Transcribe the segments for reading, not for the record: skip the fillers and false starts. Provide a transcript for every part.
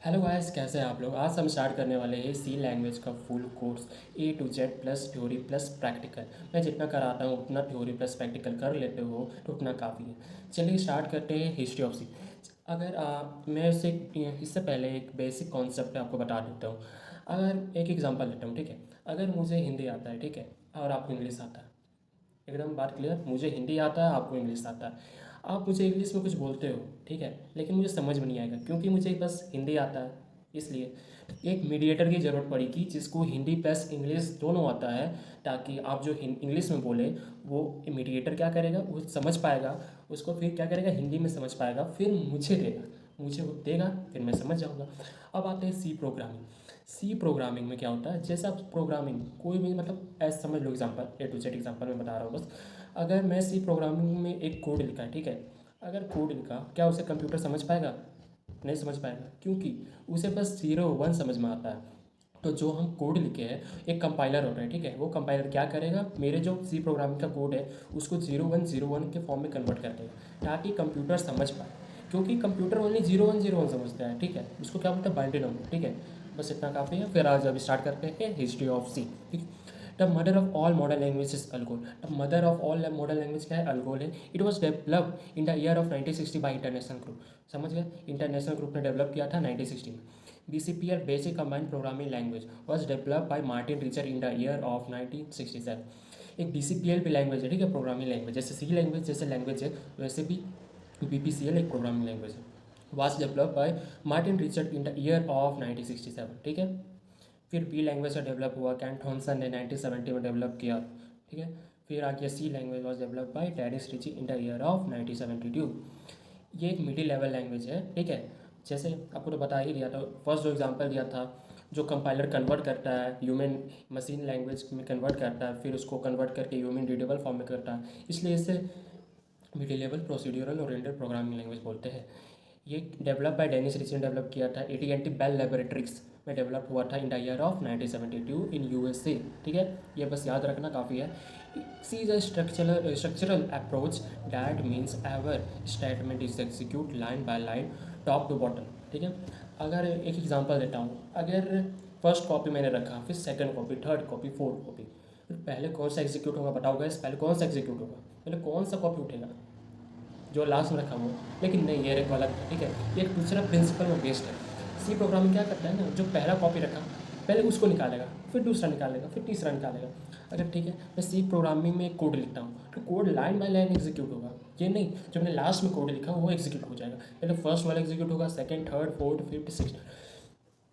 Hello guys, कैसे हैं आप लोग। आज हम स्टार्ट करने वाले हैं सी लैंग्वेज का full course A to Z plus theory plus practical. मैं जितना कराता हूँ उतना थ्योरी प्लस प्रैक्टिकल कर लेते हो तो उतना काफ़ी है। चलिए स्टार्ट करते हैं हिस्ट्री ऑफ सी। अगर मैं इससे पहले एक बेसिक कॉन्सेप्ट आपको बता देता हूँ। अगर एक एग्जांपल लेता हूँ, ठीक है। अगर मुझे हिंदी आता है, ठीक है, और आपको इंग्लिश आता है, एकदम बात क्लियर, मुझे हिंदी आता है, आपको इंग्लिश आता है। आप मुझे इंग्लिश में कुछ बोलते हो, ठीक है, लेकिन मुझे समझ में नहीं आएगा क्योंकि मुझे बस हिंदी आता है। इसलिए एक मीडिएटर की ज़रूरत पड़ेगी जिसको हिंदी प्लस इंग्लिश दोनों आता है, ताकि आप जो इंग्लिश में बोले वो मीडिएटर क्या करेगा, वो समझ पाएगा, उसको फिर क्या करेगा, हिंदी में समझ पाएगा, फिर मुझे देगा, मुझे वो देगा, फिर मैं समझ जाऊँगा। अब आते हैं सी प्रोग्रामिंग। सी प्रोग्रामिंग में क्या होता है, जैसे आप प्रोग्रामिंग कोई भी मतलब ऐसे समझ लो, example A to Z example मैं बता रहा हूँ बस। अगर मैं सी प्रोग्रामिंग में एक कोड लिखा है, ठीक है, अगर कोड लिखा, क्या उसे कंप्यूटर समझ पाएगा? नहीं समझ पाएगा, क्योंकि उसे बस 0 1 समझ में आता है। तो जो हम कोड लिखे हैं, एक कंपाइलर होता है, ठीक है, वो कंपाइलर क्या करेगा, मेरे जो सी प्रोग्रामिंग का कोड है उसको 0 1 0 1 के फॉर्म में कन्वर्ट कर देगा ताकि कंप्यूटर समझ पाए। क्योंकि कंप्यूटर ओनली 0 1 0 1 समझता है, ठीक है, उसको क्या बोलते हैं, बाइनरी नंबर, ठीक है। बस इतना काफ़ी है। फिर आज अब स्टार्ट करते हैं हिस्ट्री ऑफ सी, ठीक है। The mother of all modern language is Algol. The mother of all modern language क्या है, अल्गोल है। It was developed in the year of 1960 by international group. समझ गए, इंटरनेशनल ग्रुप ने डेवलप किया था 1960 में। BCPL basic combined programming language was developed by Martin Richards in the year of 1967। एक BCPL भी लैंग्वेज है, ठीक है, प्रोग्रामिंग लैंग्वेज, जैसे सी लैंग्वेज जैसे लैंग्वेज है वैसे भी BPCL एक प्रोग्रामिंग लैंग्वेज है। Was developed by Martin Richard in the year of 1967, ठीक है। फिर बी लैंग्वेज का डेवलप हुआ, कैन थॉमसन ने 1970 में डेवलप किया, ठीक है। फिर आ गया C language was develop by Dennis Ritchie in the year of 1972। ये एक मिडिल लेवल लैंग्वेज है, ठीक है। जैसे आपको तो बता ही दिया था, फर्स्ट जो एग्जांपल दिया था, जो कंपाइलर कन्वर्ट करता है ह्यूमन मशीन लैंग्वेज में कन्वर्ट करता है, फिर उसको कन्वर्ट करके ह्यूमन रीडेबल फॉर्म में करता है, इसलिए इसे middle level procedural oriented programming language बोलते हैं। ये डेवलप बाय डेनिस रिच ने डेवलप किया था, AT&T बेल लेबोरेटरीज में डेवलप हुआ था in the year of 1972 in USA, ठीक है। ये बस याद रखना काफ़ी है। C is a structural approach that means every statement is execute line by line top to bottom, ठीक है। अगर एक एग्जांपल देता हूँ, अगर फर्स्ट कॉपी मैंने रखा, फिर second copy, third copy, fourth copy, फिर पहले कौन सा एग्जीक्यूट होगा, बताओ गैस, पहले कौन सा एग्जीक्यूट होगा, पहले कौन सा कॉपी उठेगा, जो लास्ट में रखा हुआ है। लेकिन नहीं, ये गलत है, ठीक है। ये एक दूसरा प्रिंसिपल में बेस्ड है। सी प्रोग्रामिंग क्या करता है ना, जो पहला कॉपी रखा पहले उसको निकालेगा, फिर दूसरा निकालेगा, फिर तीसरा निकालेगा। अगर ठीक है, मैं सी प्रोग्रामिंग में एक कोड लिखता हूँ तो code line by line execute होगा। ये नहीं जो मैंने लास्ट में कोड लिखा वो एग्जीक्यूट हो जाएगा, पहले फर्स्ट वाला एग्जीक्यूट होगा, second, third, fourth, fifth, sixth,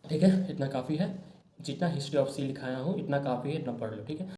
ठीक है। इतना काफ़ी है, जितना हिस्ट्री ऑफ सी लिखाया हूँ इतना काफ़ी है, इतना पढ़ लो, ठीक है।